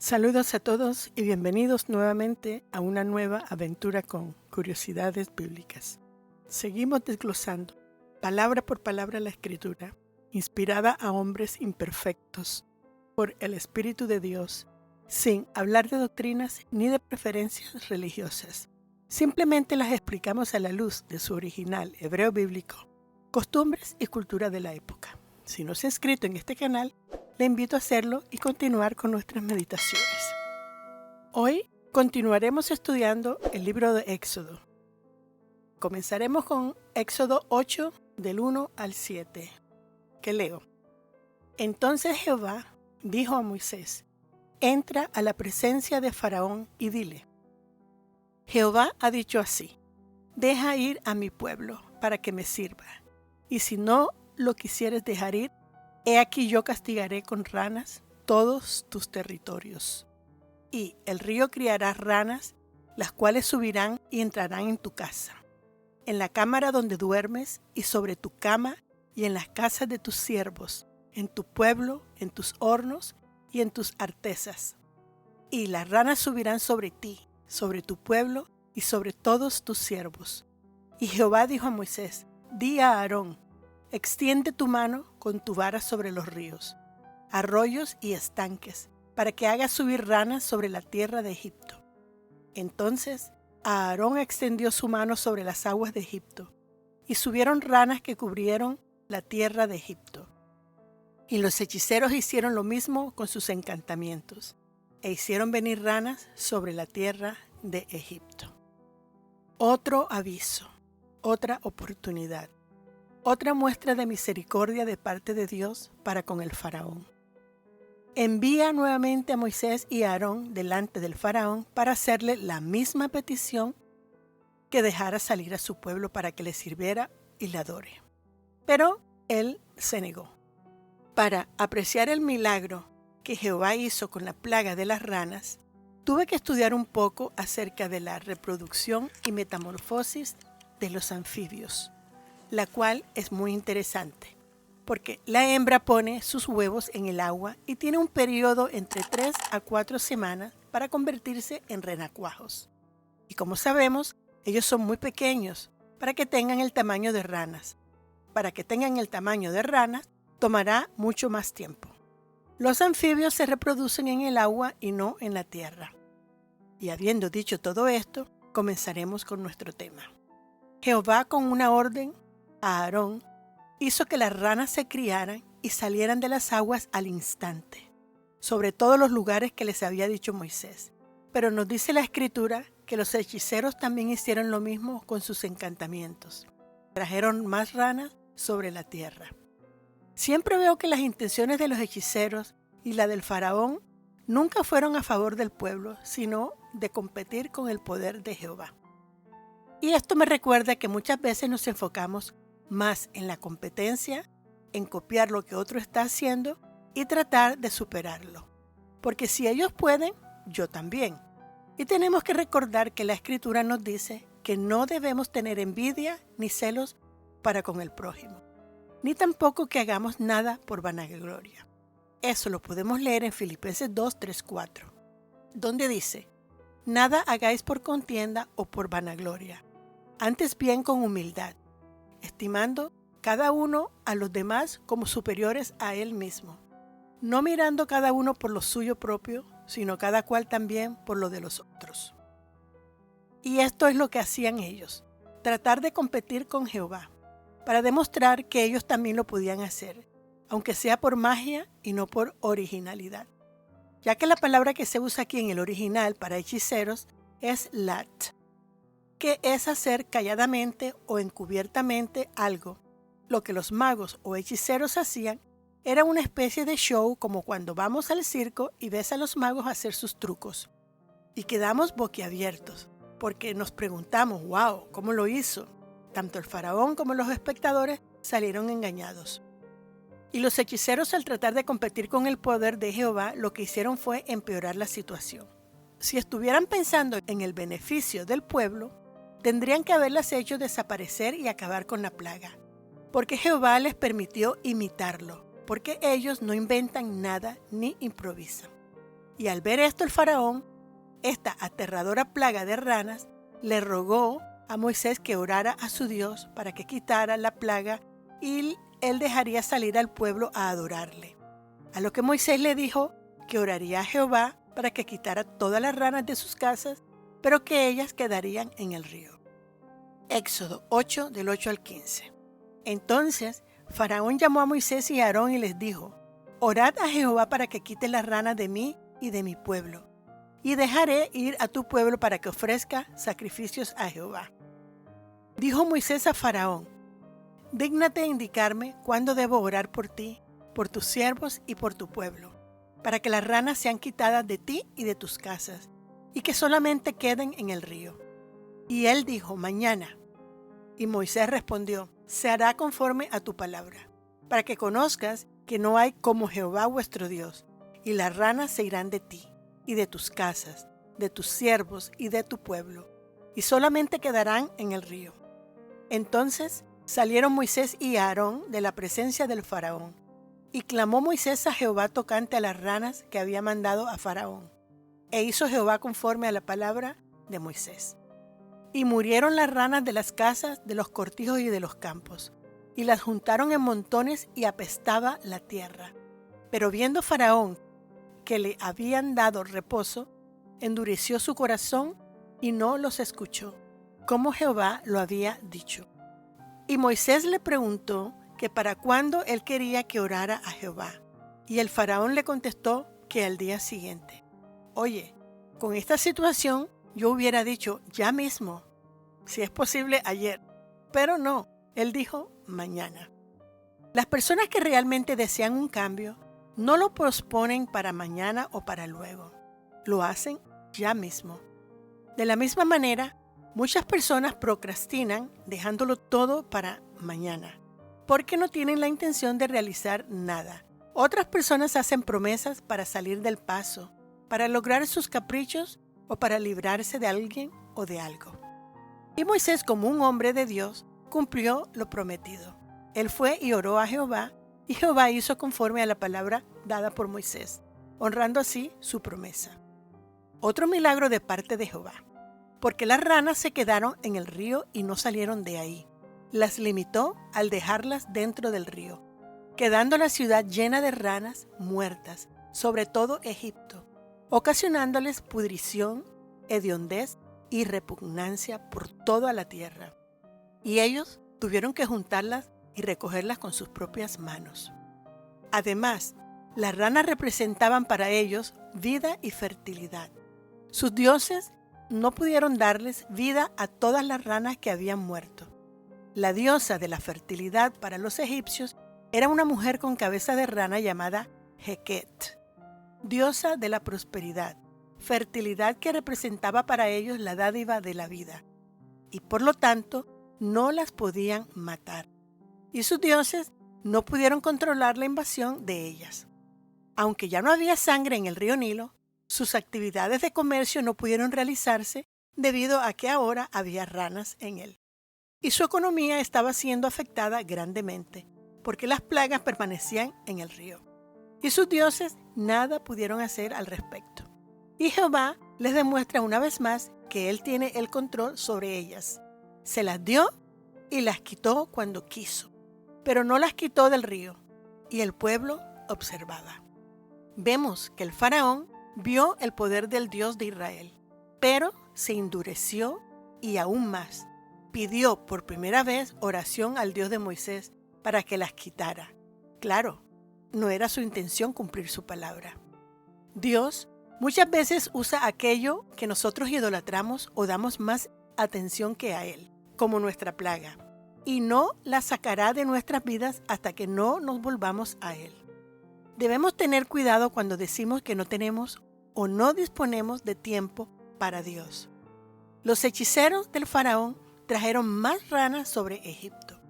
Saludos a todos y bienvenidos nuevamente a una nueva aventura con curiosidades bíblicas. Seguimos desglosando palabra por palabra la Escritura, inspirada a hombres imperfectos por el Espíritu de Dios, sin hablar de doctrinas ni de preferencias religiosas. Simplemente las explicamos a la luz de su original hebreo bíblico, costumbres y cultura de la época. Si no se ha inscrito en este canal, le invito a hacerlo y continuar con nuestras meditaciones. Hoy continuaremos estudiando el libro de Éxodo. Comenzaremos con Éxodo 8, del 1 al 7, que leo. Entonces Jehová dijo a Moisés: entra a la presencia de Faraón y dile: Jehová ha dicho así: deja ir a mi pueblo para que me sirva, y si no lo quisieres dejar ir, he aquí yo castigaré con ranas todos tus territorios. Y el río criará ranas, las cuales subirán y entrarán en tu casa, en la cámara donde duermes y sobre tu cama y en las casas de tus siervos, en tu pueblo, en tus hornos y en tus artesas. Y las ranas subirán sobre ti, sobre tu pueblo y sobre todos tus siervos. Y Jehová dijo a Moisés: di a Aarón: extiende tu mano con tu vara sobre los ríos, arroyos y estanques, para que hagas subir ranas sobre la tierra de Egipto. Entonces Aarón extendió su mano sobre las aguas de Egipto, y subieron ranas que cubrieron la tierra de Egipto. Y los hechiceros hicieron lo mismo con sus encantamientos, e hicieron venir ranas sobre la tierra de Egipto. Otro aviso, otra oportunidad. Otra muestra de misericordia de parte de Dios para con el faraón. Envía nuevamente a Moisés y a Aarón delante del faraón para hacerle la misma petición, que dejara salir a su pueblo para que le sirviera y le adore. Pero él se negó. Para apreciar el milagro que Jehová hizo con la plaga de las ranas, tuve que estudiar un poco acerca de la reproducción y metamorfosis de los anfibios, la cual es muy interesante, porque la hembra pone sus huevos en el agua y tiene un periodo entre 3 a 4 semanas para convertirse en renacuajos. Y como sabemos, ellos son muy pequeños para que tengan el tamaño de ranas. Para que tengan el tamaño de ranas, tomará mucho más tiempo. Los anfibios se reproducen en el agua y no en la tierra. Y habiendo dicho todo esto, comenzaremos con nuestro tema. Jehová, con una orden a Aarón, hizo que las ranas se criaran y salieran de las aguas al instante, sobre todos los lugares que les había dicho Moisés. Pero nos dice la Escritura que los hechiceros también hicieron lo mismo con sus encantamientos. Trajeron más ranas sobre la tierra. Siempre veo que las intenciones de los hechiceros y la del faraón nunca fueron a favor del pueblo, sino de competir con el poder de Jehová. Y esto me recuerda que muchas veces nos enfocamos más en la competencia, en copiar lo que otro está haciendo y tratar de superarlo. Porque si ellos pueden, yo también. Y tenemos que recordar que la Escritura nos dice que no debemos tener envidia ni celos para con el prójimo, ni tampoco que hagamos nada por vanagloria. Eso lo podemos leer en Filipenses 2, 3, 4, donde dice: nada hagáis por contienda o por vanagloria, antes bien con humildad, estimando cada uno a los demás como superiores a él mismo, no mirando cada uno por lo suyo propio, sino cada cual también por lo de los otros. Y esto es lo que hacían ellos, tratar de competir con Jehová, para demostrar que ellos también lo podían hacer, aunque sea por magia y no por originalidad. Ya que la palabra que se usa aquí en el original para hechiceros es lat, que es hacer calladamente o encubiertamente algo. Lo que los magos o hechiceros hacían era una especie de show, como cuando vamos al circo y ves a los magos hacer sus trucos. Y quedamos boquiabiertos, porque nos preguntamos: wow, ¿cómo lo hizo? Tanto el faraón como los espectadores salieron engañados. Y los hechiceros, al tratar de competir con el poder de Jehová, lo que hicieron fue empeorar la situación. Si estuvieran pensando en el beneficio del pueblo, tendrían que haberlas hecho desaparecer y acabar con la plaga, porque Jehová les permitió imitarlo, porque ellos no inventan nada ni improvisan. Y al ver esto el faraón, esta aterradora plaga de ranas, le rogó a Moisés que orara a su Dios para que quitara la plaga y él dejaría salir al pueblo a adorarle. A lo que Moisés le dijo que oraría a Jehová para que quitara todas las ranas de sus casas, pero que ellas quedarían en el río. Éxodo 8, del 8 al 15. Entonces Faraón llamó a Moisés y a Aarón y les dijo: Orad a Jehová para que quite las ranas de mí y de mi pueblo, y dejaré ir a tu pueblo para que ofrezca sacrificios a Jehová. Dijo Moisés a Faraón: Dígnate indicarme cuándo debo orar por ti, por tus siervos y por tu pueblo, para que las ranas sean quitadas de ti y de tus casas, y que solamente queden en el río. Y él dijo: Mañana. Y Moisés respondió: Se hará conforme a tu palabra, para que conozcas que no hay como Jehová vuestro Dios, y las ranas se irán de ti, y de tus casas, de tus siervos y de tu pueblo, y solamente quedarán en el río. Entonces salieron Moisés y Aarón de la presencia del faraón, y clamó Moisés a Jehová tocante a las ranas que había mandado a Faraón. E hizo Jehová conforme a la palabra de Moisés. Y murieron las ranas de las casas, de los cortijos y de los campos, y las juntaron en montones y apestaba la tierra. Pero viendo Faraón que le habían dado reposo, endureció su corazón y no los escuchó, como Jehová lo había dicho. Y Moisés le preguntó que para cuándo él quería que orara a Jehová. Y el faraón le contestó que al día siguiente. Oye, con esta situación yo hubiera dicho ya mismo, si es posible ayer, pero no, él dijo mañana. Las personas que realmente desean un cambio no lo posponen para mañana o para luego, lo hacen ya mismo. De la misma manera, muchas personas procrastinan dejándolo todo para mañana, porque no tienen la intención de realizar nada. Otras personas hacen promesas para salir del paso, para lograr sus caprichos o para librarse de alguien o de algo. Y Moisés, como un hombre de Dios, cumplió lo prometido. Él fue y oró a Jehová, y Jehová hizo conforme a la palabra dada por Moisés, honrando así su promesa. Otro milagro de parte de Jehová, porque las ranas se quedaron en el río y no salieron de ahí. Las limitó al dejarlas dentro del río, quedando la ciudad llena de ranas muertas, sobre todo Egipto, ocasionándoles pudrición, hediondez y repugnancia por toda la tierra. Y ellos tuvieron que juntarlas y recogerlas con sus propias manos. Además, las ranas representaban para ellos vida y fertilidad. Sus dioses no pudieron darles vida a todas las ranas que habían muerto. La diosa de la fertilidad para los egipcios era una mujer con cabeza de rana llamada Heket, diosa de la prosperidad, fertilidad que representaba para ellos la dádiva de la vida, y por lo tanto no las podían matar. Y sus dioses no pudieron controlar la invasión de ellas. Aunque ya no había sangre en el río Nilo, sus actividades de comercio no pudieron realizarse debido a que ahora había ranas en él. Y su economía estaba siendo afectada grandemente, porque las plagas permanecían en el río. Y sus dioses nada pudieron hacer al respecto. Y Jehová les demuestra una vez más que Él tiene el control sobre ellas. Se las dio y las quitó cuando quiso, pero no las quitó del río, y el pueblo observaba. Vemos que el faraón vio el poder del Dios de Israel, pero se endureció y aún más. Pidió por primera vez oración al Dios de Moisés para que las quitara. Claro, no era su intención cumplir su palabra. Dios muchas veces usa aquello que nosotros idolatramos o damos más atención que a Él, como nuestra plaga, y no la sacará de nuestras vidas hasta que no nos volvamos a Él. Debemos tener cuidado cuando decimos que no tenemos o no disponemos de tiempo para Dios. Los hechiceros del faraón trajeron más ranas sobre Egipto.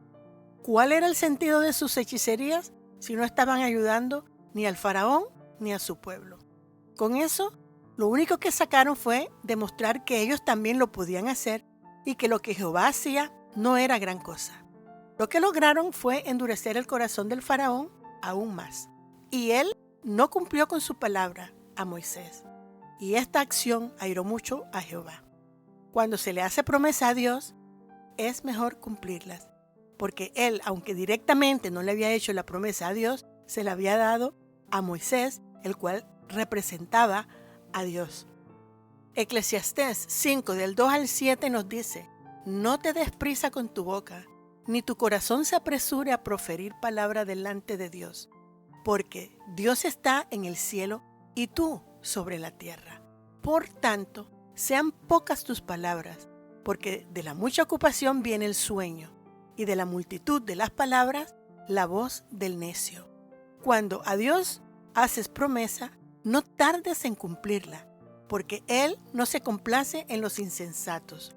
¿Cuál era el sentido de sus hechicerías si no estaban ayudando ni al faraón ni a su pueblo? Con eso, lo único que sacaron fue demostrar que ellos también lo podían hacer y que lo que Jehová hacía no era gran cosa. Lo que lograron fue endurecer el corazón del faraón aún más. Y él no cumplió con su palabra a Moisés. y esta acción airó mucho a Jehová. Cuando se le hace promesa a Dios, es mejor cumplirlas, porque él, aunque directamente no le había hecho la promesa a Dios, se la había dado a Moisés, el cual representaba a Dios. Eclesiastés 5, del 2 al 7 nos dice: no te des prisa con tu boca, ni tu corazón se apresure a proferir palabra delante de Dios, porque Dios está en el cielo y tú sobre la tierra. Por tanto, sean pocas tus palabras, porque de la mucha ocupación viene el sueño, y de la multitud de las palabras, la voz del necio. Cuando a Dios haces promesa, no tardes en cumplirla, porque Él no se complace en los insensatos.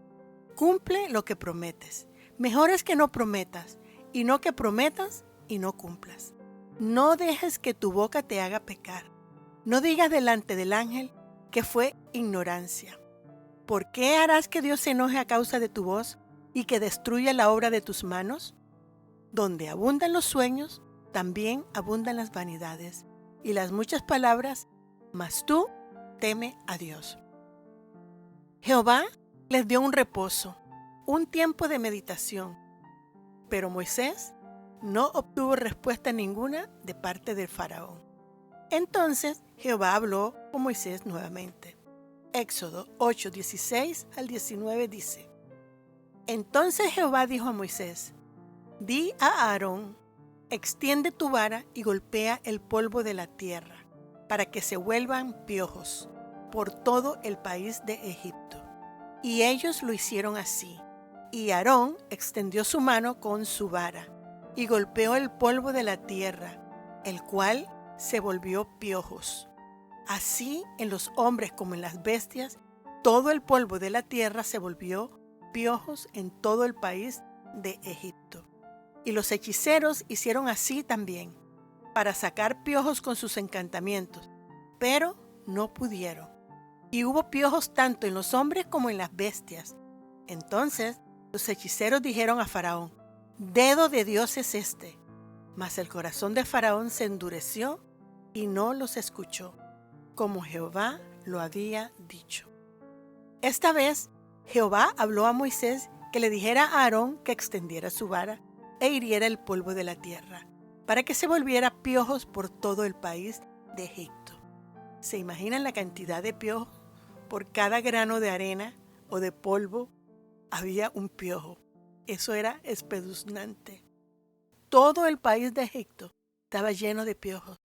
Cumple lo que prometes. Mejor es que no prometas, y no que prometas y no cumplas. No dejes que tu boca te haga pecar. No digas delante del ángel que fue ignorancia. ¿Por qué harás que Dios se enoje a causa de tu voz y que destruya la obra de tus manos? Donde abundan los sueños, también abundan las vanidades y las muchas palabras, mas tú teme a Dios. Jehová les dio un reposo, un tiempo de meditación, pero Moisés no obtuvo respuesta ninguna de parte del faraón. Entonces Jehová habló con Moisés nuevamente. Éxodo 8, 16 al 19 dice: Entonces Jehová dijo a Moisés: Di a Aarón, extiende tu vara y golpea el polvo de la tierra, para que se vuelvan piojos por todo el país de Egipto. Y ellos lo hicieron así. Y Aarón extendió su mano con su vara, y golpeó el polvo de la tierra, el cual se volvió piojos. Así en los hombres como en las bestias, todo el polvo de la tierra se volvió piojos en todo el país de Egipto. Y los hechiceros hicieron así también, para sacar piojos con sus encantamientos, pero no pudieron. Y hubo piojos tanto en los hombres como en las bestias. Entonces los hechiceros dijeron a Faraón: Dedo de Dios es este. Mas el corazón de Faraón se endureció y no los escuchó, como Jehová lo había dicho. Esta vez Jehová habló a Moisés que le dijera a Aarón que extendiera su vara e hiriera el polvo de la tierra, para que se volviera piojos por todo el país de Egipto. ¿Se imaginan la cantidad de piojos? Por cada grano de arena o de polvo había un piojo. Eso era espeluznante. Todo el país de Egipto estaba lleno de piojos.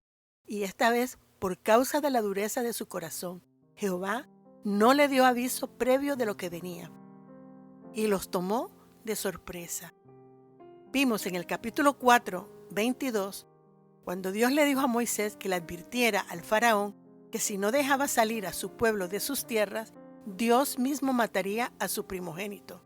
Y esta vez, por causa de la dureza de su corazón, Jehová no le dio aviso previo de lo que venía, y los tomó de sorpresa. Vimos en el capítulo 4, 22, cuando Dios le dijo a Moisés que le advirtiera al faraón que si no dejaba salir a su pueblo de sus tierras, Dios mismo mataría a su primogénito,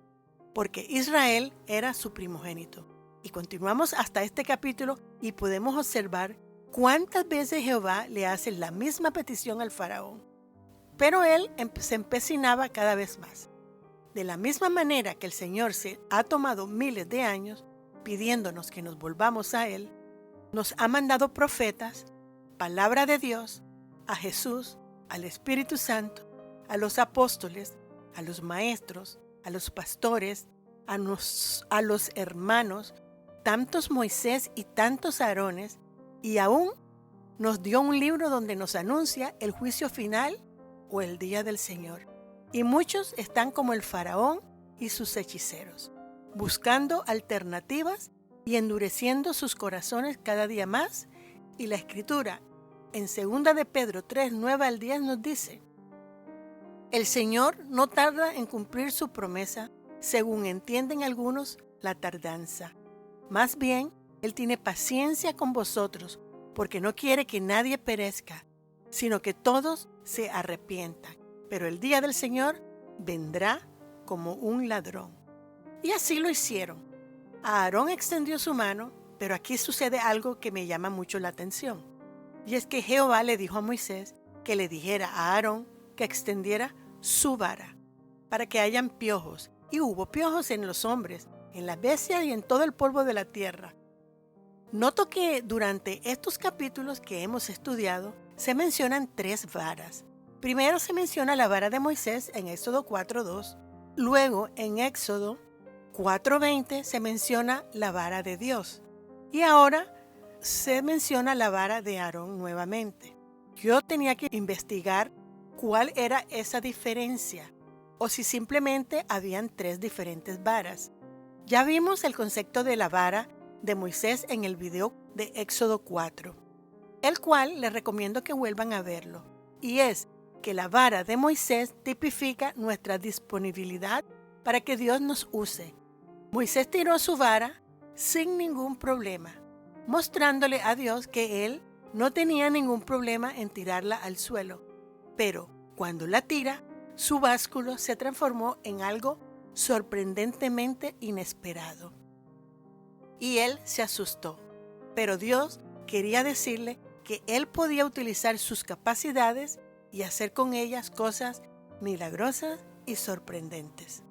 porque Israel era su primogénito. Y continuamos hasta este capítulo y podemos observar cuántas veces Jehová le hace la misma petición al faraón. Pero él se empecinaba cada vez más. De la misma manera que el Señor se ha tomado miles de años pidiéndonos que nos volvamos a Él, nos ha mandado profetas, palabra de Dios, a Jesús, al Espíritu Santo, a los apóstoles, a los maestros, a los pastores, a los hermanos, tantos Moisés y tantos Aarones, y aún nos dio un libro donde nos anuncia el juicio final o el día del Señor. Y muchos están como el faraón y sus hechiceros, buscando alternativas y endureciendo sus corazones cada día más. Y la Escritura en 2 de Pedro 3, 9 al 10 nos dice: El Señor no tarda en cumplir su promesa, según entienden algunos la tardanza. Más bien, Él tiene paciencia con vosotros, porque no quiere que nadie perezca, sino que todos se arrepientan. Pero el día del Señor vendrá como un ladrón. Y así lo hicieron. Aarón extendió su mano, pero aquí sucede algo que me llama mucho la atención. Y es que Jehová le dijo a Moisés que le dijera a Aarón que extendiera su vara, para que hayan piojos. Y hubo piojos en los hombres, en las bestias y en todo el polvo de la tierra. Noto que durante estos capítulos que hemos estudiado se mencionan 3 varas, Primero se menciona la vara de Moisés en Éxodo 4:2. Luego, en Éxodo 4:20 se menciona la vara de Dios. Y ahora se menciona la vara de Aarón nuevamente. Yo tenía que investigar cuál era esa diferencia o si simplemente habían 3 diferentes varas. Ya vimos el concepto de la vara de Moisés en el video de Éxodo 4, el cual les recomiendo que vuelvan a verlo. Y es que la vara de Moisés tipifica nuestra disponibilidad para que Dios nos use. Moisés tiró su vara sin ningún problema, mostrándole a Dios que él no tenía ningún problema en tirarla al suelo. Pero cuando la tira, su básculo se transformó en algo sorprendentemente inesperado. Y él se asustó. Pero Dios quería decirle que él podía utilizar sus capacidades y hacer con ellas cosas milagrosas y sorprendentes.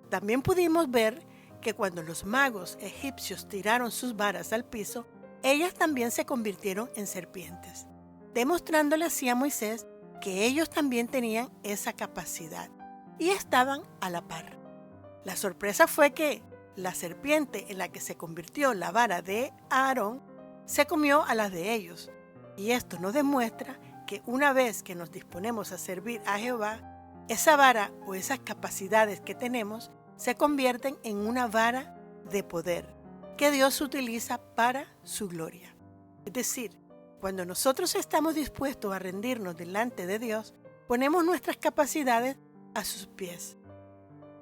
También pudimos ver que cuando los magos egipcios tiraron sus varas al piso, ellas también se convirtieron en serpientes, demostrándole así a Moisés que ellos también tenían esa capacidad y estaban a la par. La sorpresa fue que la serpiente en la que se convirtió la vara de Aarón se comió a las de ellos. Y esto nos demuestra que una vez que nos disponemos a servir a Jehová, esa vara o esas capacidades que tenemos se convierten en una vara de poder que Dios utiliza para su gloria. Es decir, cuando nosotros estamos dispuestos a rendirnos delante de Dios, ponemos nuestras capacidades a sus pies.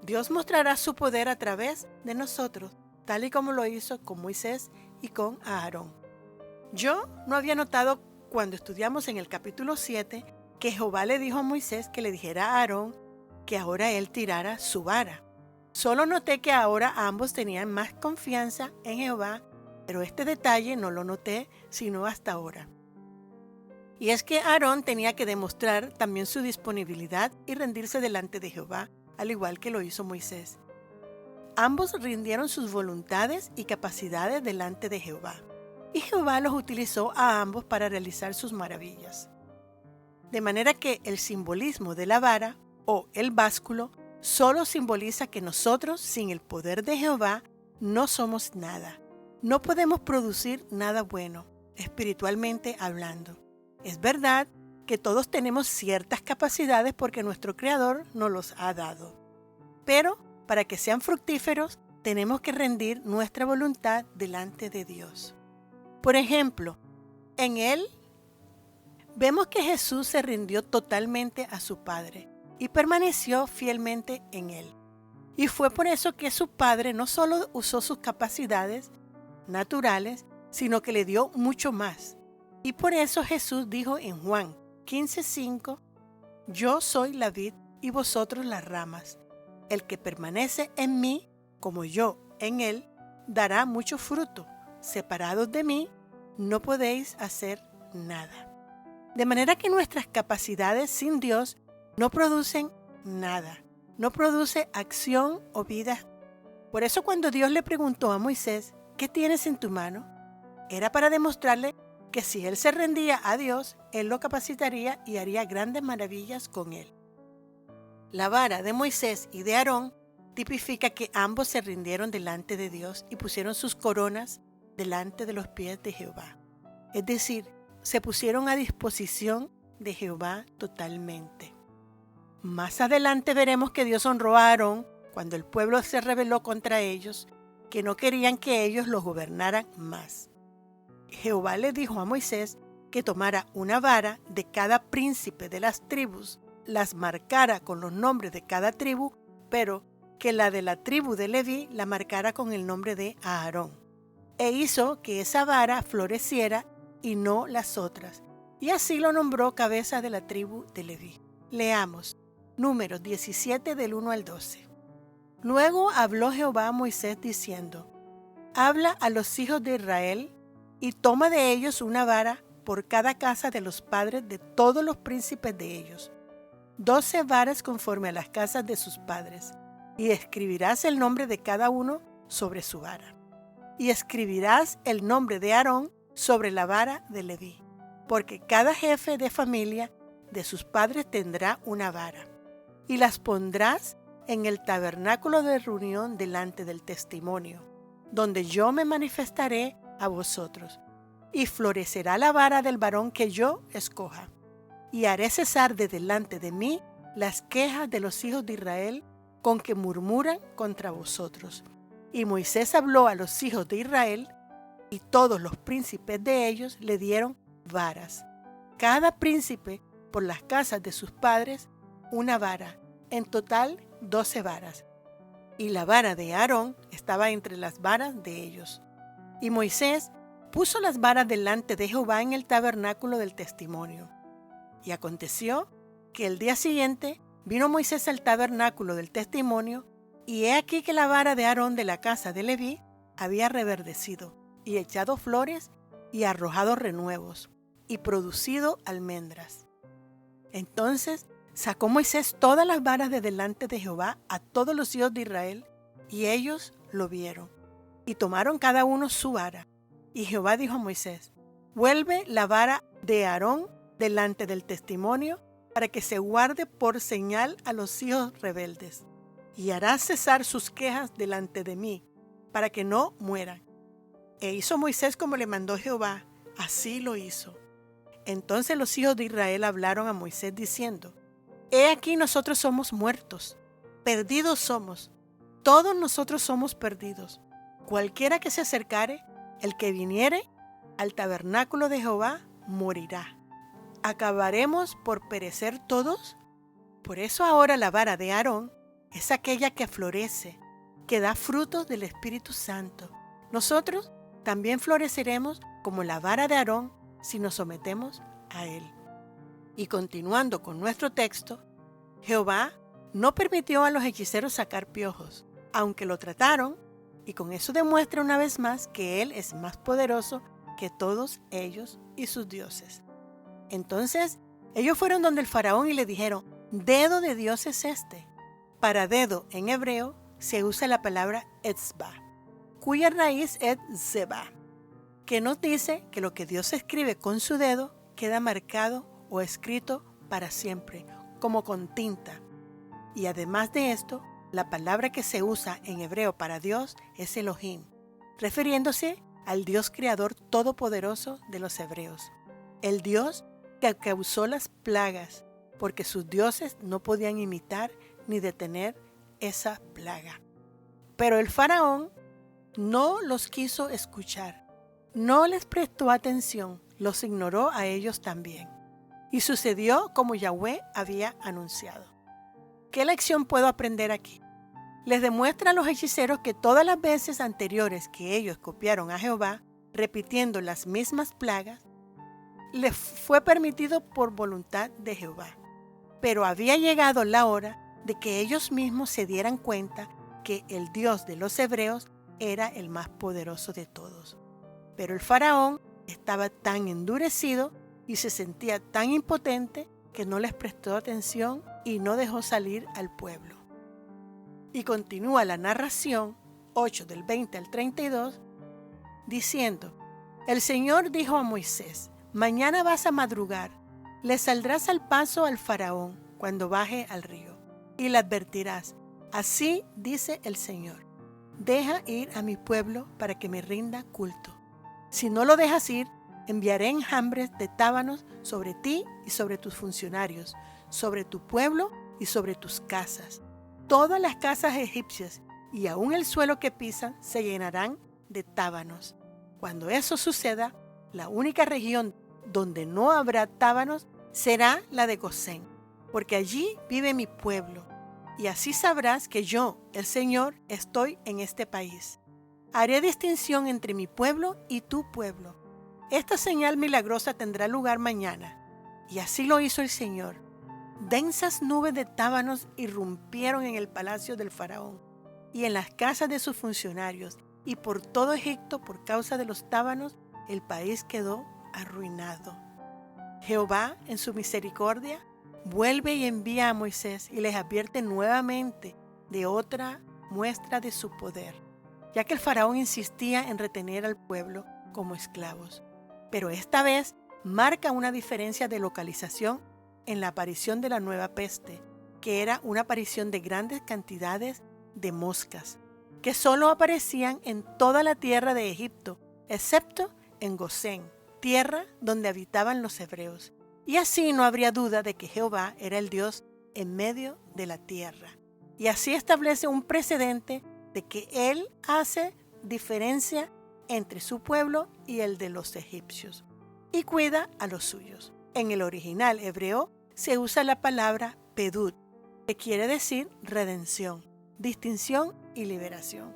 Dios mostrará su poder a través de nosotros, tal y como lo hizo con Moisés y con Aarón. Yo no había notado cuando estudiamos en el capítulo 7 que Jehová le dijo a Moisés que le dijera a Aarón que ahora él tirara su vara. Solo noté que ahora ambos tenían más confianza en Jehová, pero este detalle no lo noté sino hasta ahora. Y es que Aarón tenía que demostrar también su disponibilidad y rendirse delante de Jehová, al igual que lo hizo Moisés. Ambos rindieron sus voluntades y capacidades delante de Jehová, y Jehová los utilizó a ambos para realizar sus maravillas. De manera que el simbolismo de la vara o el básculo solo simboliza que nosotros, sin el poder de Jehová, no somos nada. No podemos producir nada bueno, espiritualmente hablando. Es verdad que todos tenemos ciertas capacidades porque nuestro Creador nos los ha dado. Pero para que sean fructíferos, tenemos que rendir nuestra voluntad delante de Dios. Por ejemplo, en Él vemos que Jesús se rindió totalmente a su Padre y permaneció fielmente en Él. Y fue por eso que su Padre no solo usó sus capacidades naturales, sino que le dio mucho más. Y por eso Jesús dijo en Juan 15:5, yo soy la vid y vosotros las ramas. El que permanece en mí, como yo en él, dará mucho fruto. Separados de mí, no podéis hacer nada. De manera que nuestras capacidades sin Dios no producen nada, no produce acción o vida. Por eso cuando Dios le preguntó a Moisés, ¿qué tienes en tu mano? Era para demostrarle que si él se rendía a Dios, él lo capacitaría y haría grandes maravillas con él. La vara de Moisés y de Aarón tipifica que ambos se rindieron delante de Dios y pusieron sus coronas delante de los pies de Jehová. Es decir, se pusieron a disposición de Jehová totalmente. Más adelante veremos que Dios honró a Aarón cuando el pueblo se rebeló contra ellos, que no querían que ellos los gobernaran más. Jehová le dijo a Moisés que tomara una vara de cada príncipe de las tribus, las marcara con los nombres de cada tribu, pero que la de la tribu de Leví la marcara con el nombre de Aarón. E hizo que esa vara floreciera y no las otras, y así lo nombró cabeza de la tribu de Leví. Leamos Números 17 del 1 al 12. Luego habló Jehová a Moisés diciendo, habla a los hijos de Israel y toma de ellos una vara por cada casa de los padres de todos los príncipes de ellos, 12 varas conforme a las casas de sus padres, y escribirás el nombre de cada uno sobre su vara. Y escribirás el nombre de Aarón sobre la vara de Leví, porque cada jefe de familia de sus padres tendrá una vara, y las pondrás en el tabernáculo de reunión delante del testimonio, donde yo me manifestaré a vosotros, y florecerá la vara del varón que yo escoja, y haré cesar de delante de mí las quejas de los hijos de Israel con que murmuran contra vosotros. Y Moisés habló a los hijos de Israel, y todos los príncipes de ellos le dieron varas, cada príncipe por las casas de sus padres una vara, en total 12 varas. Y la vara de Aarón estaba entre las varas de ellos. Y Moisés puso las varas delante de Jehová en el tabernáculo del testimonio. Y aconteció que el día siguiente vino Moisés al tabernáculo del testimonio, y he aquí que la vara de Aarón de la casa de Leví había reverdecido, y echado flores, y arrojado renuevos, y producido almendras. Entonces sacó Moisés todas las varas de delante de Jehová a todos los hijos de Israel, y ellos lo vieron, y tomaron cada uno su vara. Y Jehová dijo a Moisés: vuelve la vara de Aarón delante del testimonio, para que se guarde por señal a los hijos rebeldes, y hará cesar sus quejas delante de mí, para que no mueran. E hizo Moisés como le mandó Jehová, así lo hizo. Entonces los hijos de Israel hablaron a Moisés diciendo: he aquí nosotros somos muertos, perdidos somos, todos nosotros somos perdidos. Cualquiera que se acercare, el que viniere al tabernáculo de Jehová, morirá. ¿Acabaremos por perecer todos? Por eso ahora la vara de Aarón es aquella que florece, que da frutos del Espíritu Santo. Nosotros también floreceremos como la vara de Aarón si nos sometemos a él. Y continuando con nuestro texto, Jehová no permitió a los hechiceros sacar piojos, aunque lo trataron, y con eso demuestra una vez más que él es más poderoso que todos ellos y sus dioses. Entonces ellos fueron donde el faraón y le dijeron: dedo de Dios es este. Para dedo en hebreo se usa la palabra etzba, cuya raíz es zeba, que nos dice que lo que Dios escribe con su dedo queda marcado o escrito para siempre, como con tinta. Y además de esto, la palabra que se usa en hebreo para Dios es Elohim, refiriéndose al Dios creador todopoderoso de los hebreos, el Dios que causó las plagas, porque sus dioses no podían imitar ni detener esa plaga. Pero el faraón no los quiso escuchar, no les prestó atención, los ignoró a ellos también. Y sucedió como Yahweh había anunciado. ¿Qué lección puedo aprender aquí? Les demuestra a los hechiceros que todas las veces anteriores que ellos copiaron a Jehová, repitiendo las mismas plagas, les fue permitido por voluntad de Jehová. Pero había llegado la hora de que ellos mismos se dieran cuenta que el Dios de los hebreos era el más poderoso de todos. Pero el faraón estaba tan endurecido y se sentía tan impotente que no les prestó atención y no dejó salir al pueblo. Y continúa la narración, 8 del 20 al 32, diciendo: el Señor dijo a Moisés: mañana vas a madrugar, le saldrás al paso al faraón cuando baje al río, y le advertirás: así dice el Señor, deja ir a mi pueblo para que me rinda culto. Si no lo dejas ir, enviaré enjambres de tábanos sobre ti y sobre tus funcionarios, sobre tu pueblo y sobre tus casas. Todas las casas egipcias y aún el suelo que pisan se llenarán de tábanos. Cuando eso suceda, la única región donde no habrá tábanos será la de Gosén, porque allí vive mi pueblo. Y así sabrás que yo, el Señor, estoy en este país. Haré distinción entre mi pueblo y tu pueblo. Esta señal milagrosa tendrá lugar mañana. Y así lo hizo el Señor. Densas nubes de tábanos irrumpieron en el palacio del faraón y en las casas de sus funcionarios, y por todo Egipto, por causa de los tábanos, el país quedó arruinado. Jehová, en su misericordia, vuelve y envía a Moisés y les advierte nuevamente de otra muestra de su poder, ya que el faraón insistía en retener al pueblo como esclavos. Pero esta vez marca una diferencia de localización en la aparición de la nueva peste, que era una aparición de grandes cantidades de moscas, que solo aparecían en toda la tierra de Egipto, excepto en Gosén, tierra donde habitaban los hebreos. Y así no habría duda de que Jehová era el Dios en medio de la tierra. Y así establece un precedente de que Él hace diferencia entre su pueblo y el de los egipcios, y cuida a los suyos. En el original hebreo se usa la palabra pedut, que quiere decir redención, distinción y liberación.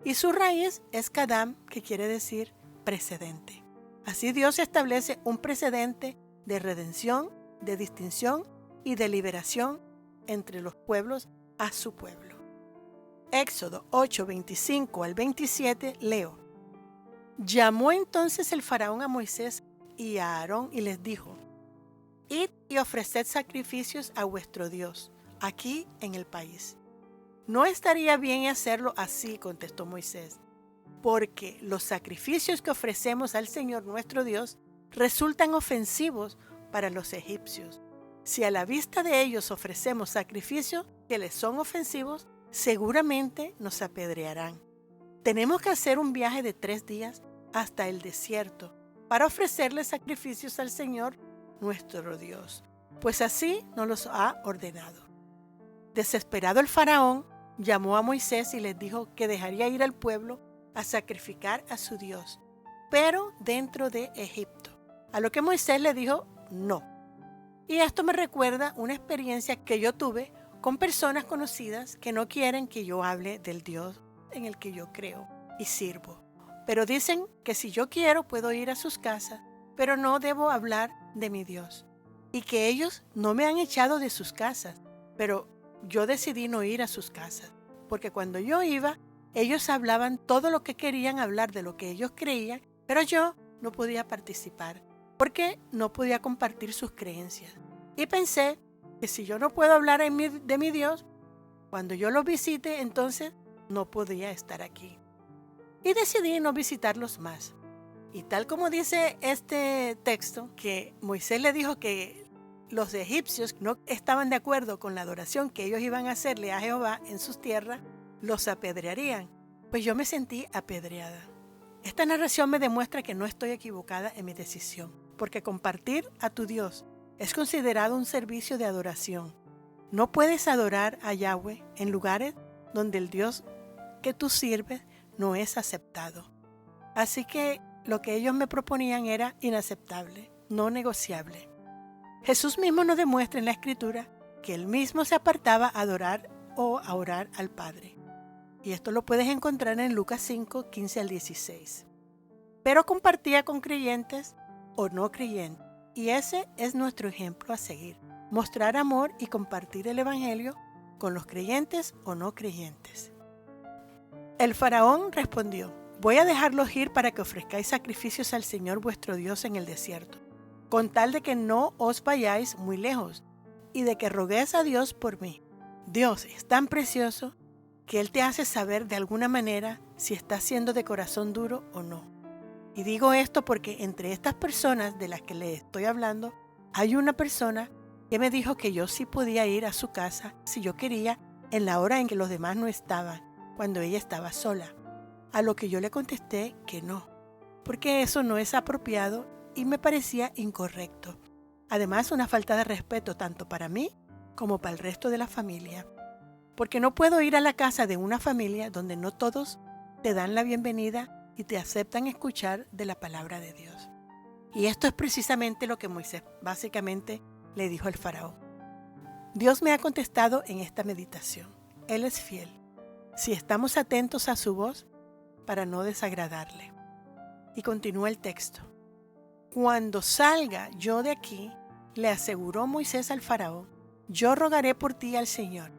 Y su raíz es kadam, que quiere decir precedente. Así Dios establece un precedente de redención, de distinción y de liberación entre los pueblos a su pueblo. Éxodo 8, 25 al 27 leo. Llamó entonces el faraón a Moisés y a Aarón y les dijo: Id y ofreced sacrificios a vuestro Dios, aquí en el país. No estaría bien hacerlo así, contestó Moisés, porque los sacrificios que ofrecemos al Señor nuestro Dios resultan ofensivos para los egipcios. Si a la vista de ellos ofrecemos sacrificios que les son ofensivos, seguramente nos apedrearán. Tenemos que hacer un viaje de 3 días hasta el desierto para ofrecerle sacrificios al Señor nuestro Dios, pues así nos los ha ordenado. Desesperado el faraón, llamó a Moisés y les dijo que dejaría ir al pueblo a sacrificar a su Dios, pero dentro de Egipto. A lo que Moisés le dijo no. Y esto me recuerda una experiencia que yo tuve con personas conocidas que no quieren que yo hable del Dios en el que yo creo y sirvo. Pero dicen que si yo quiero puedo ir a sus casas, pero no debo hablar de mi Dios. Y que ellos no me han echado de sus casas, pero yo decidí no ir a sus casas, porque cuando yo iba, ellos hablaban todo lo que querían hablar de lo que ellos creían, pero yo no podía participar, porque no podía compartir sus creencias. Y pensé que si yo no puedo hablar de mi Dios, cuando yo los visite, entonces no podía estar aquí. Y decidí no visitarlos más. Y tal como dice este texto, que Moisés le dijo que los egipcios no estaban de acuerdo con la adoración que ellos iban a hacerle a Jehová en sus tierras, los apedrearían. Pues yo me sentí apedreada. Esta narración me demuestra que no estoy equivocada en mi decisión, porque compartir a tu Dios es considerado un servicio de adoración. No puedes adorar a Yahweh en lugares donde el Dios que tú sirves no es aceptado. Así que lo que ellos me proponían era inaceptable, no negociable. Jesús mismo nos demuestra en la Escritura que Él mismo se apartaba a adorar o a orar al Padre. Y esto lo puedes encontrar en Lucas 5, 15 al 16. Pero compartía con creyentes o no creyentes. Y ese es nuestro ejemplo a seguir. Mostrar amor y compartir el Evangelio con los creyentes o no creyentes. El faraón respondió: voy a dejarlos ir para que ofrezcáis sacrificios al Señor vuestro Dios en el desierto, con tal de que no os vayáis muy lejos, y de que roguéis a Dios por mí. Dios es tan precioso que Él te hace saber de alguna manera si estás siendo de corazón duro o no. Y digo esto porque entre estas personas de las que le estoy hablando, hay una persona que me dijo que yo sí podía ir a su casa si yo quería en la hora en que los demás no estaban, cuando ella estaba sola. A lo que yo le contesté que no, porque eso no es apropiado y me parecía incorrecto. Además, una falta de respeto tanto para mí como para el resto de la familia. Porque no puedo ir a la casa de una familia donde no todos te dan la bienvenida y te aceptan escuchar de la palabra de Dios. Y esto es precisamente lo que Moisés básicamente le dijo al faraón. Dios me ha contestado en esta meditación. Él es fiel, si estamos atentos a su voz para no desagradarle. Y continúa el texto. Cuando salga yo de aquí, le aseguró Moisés al faraón, yo rogaré por ti al Señor,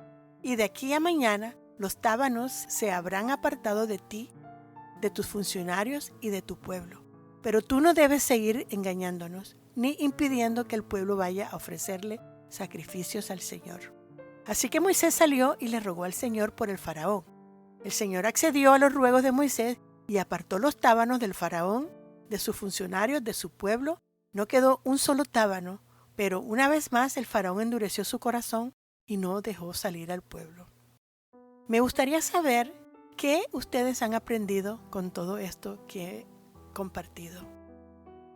y de aquí a mañana los tábanos se habrán apartado de ti, de tus funcionarios y de tu pueblo. Pero tú no debes seguir engañándonos, ni impidiendo que el pueblo vaya a ofrecerle sacrificios al Señor. Así que Moisés salió y le rogó al Señor por el faraón. El Señor accedió a los ruegos de Moisés y apartó los tábanos del faraón, de sus funcionarios, de su pueblo. No quedó un solo tábano, Pero una vez más el faraón endureció su corazón y no dejó salir al pueblo. Me gustaría saber qué ustedes han aprendido con todo esto que he compartido.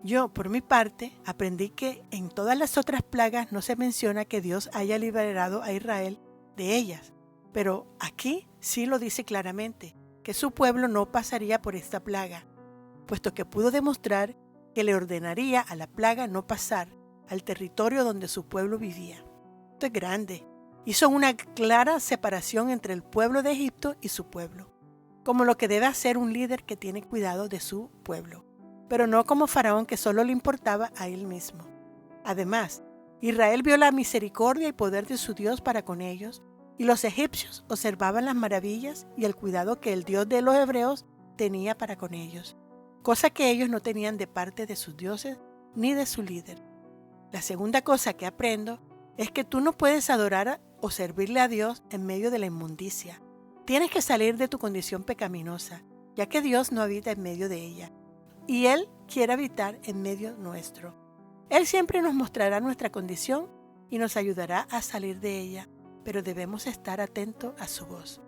Yo, por mi parte, aprendí que en todas las otras plagas no se menciona que Dios haya liberado a Israel de ellas, pero aquí sí lo dice claramente, que su pueblo no pasaría por esta plaga, puesto que pudo demostrar que le ordenaría a la plaga no pasar al territorio donde su pueblo vivía. Esto es grande. Hizo una clara separación entre el pueblo de Egipto y su pueblo, como lo que debe hacer un líder que tiene cuidado de su pueblo, pero no como Faraón, que solo le importaba a él mismo. Además, Israel vio la misericordia y poder de su Dios para con ellos, y los egipcios observaban las maravillas y el cuidado que el Dios de los hebreos tenía para con ellos, cosa que ellos no tenían de parte de sus dioses ni de su líder. La segunda cosa que aprendo es que tú no puedes adorar o servirle a Dios en medio de la inmundicia. Tienes que salir de tu condición pecaminosa, ya que Dios no habita en medio de ella, y Él quiere habitar en medio nuestro. Él siempre nos mostrará nuestra condición y nos ayudará a salir de ella, pero debemos estar atentos a su voz.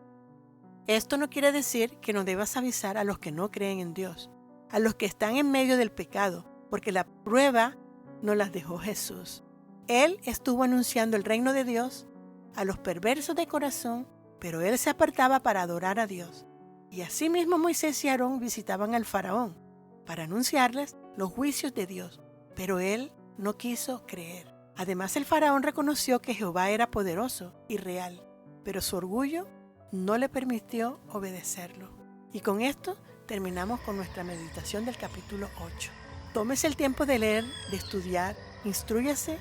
Esto no quiere decir que no debas avisar a los que no creen en Dios, a los que están en medio del pecado, porque la prueba nos las dejó Jesús. Él estuvo anunciando el reino de Dios a los perversos de corazón, pero Él se apartaba para adorar a Dios. Y asimismo Moisés y Aarón visitaban al faraón para anunciarles los juicios de Dios, pero él no quiso creer. Además, el faraón reconoció que Jehová era poderoso y real, pero su orgullo no le permitió obedecerlo. Y con esto terminamos con nuestra meditación del capítulo 8. Tómese el tiempo de leer, de estudiar, instrúyase,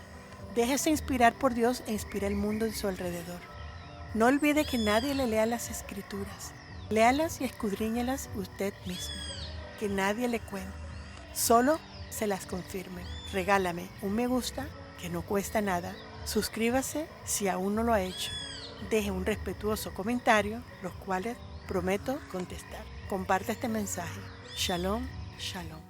déjese inspirar por Dios e inspira el mundo en su alrededor. No olvide que nadie le lea las escrituras. Léalas y escudriñalas usted mismo. Que nadie le cuente, solo se las confirme. Regálame un me gusta, que no cuesta nada. Suscríbase si aún no lo ha hecho. Deje un respetuoso comentario, los cuales prometo contestar. Comparte este mensaje. Shalom, shalom.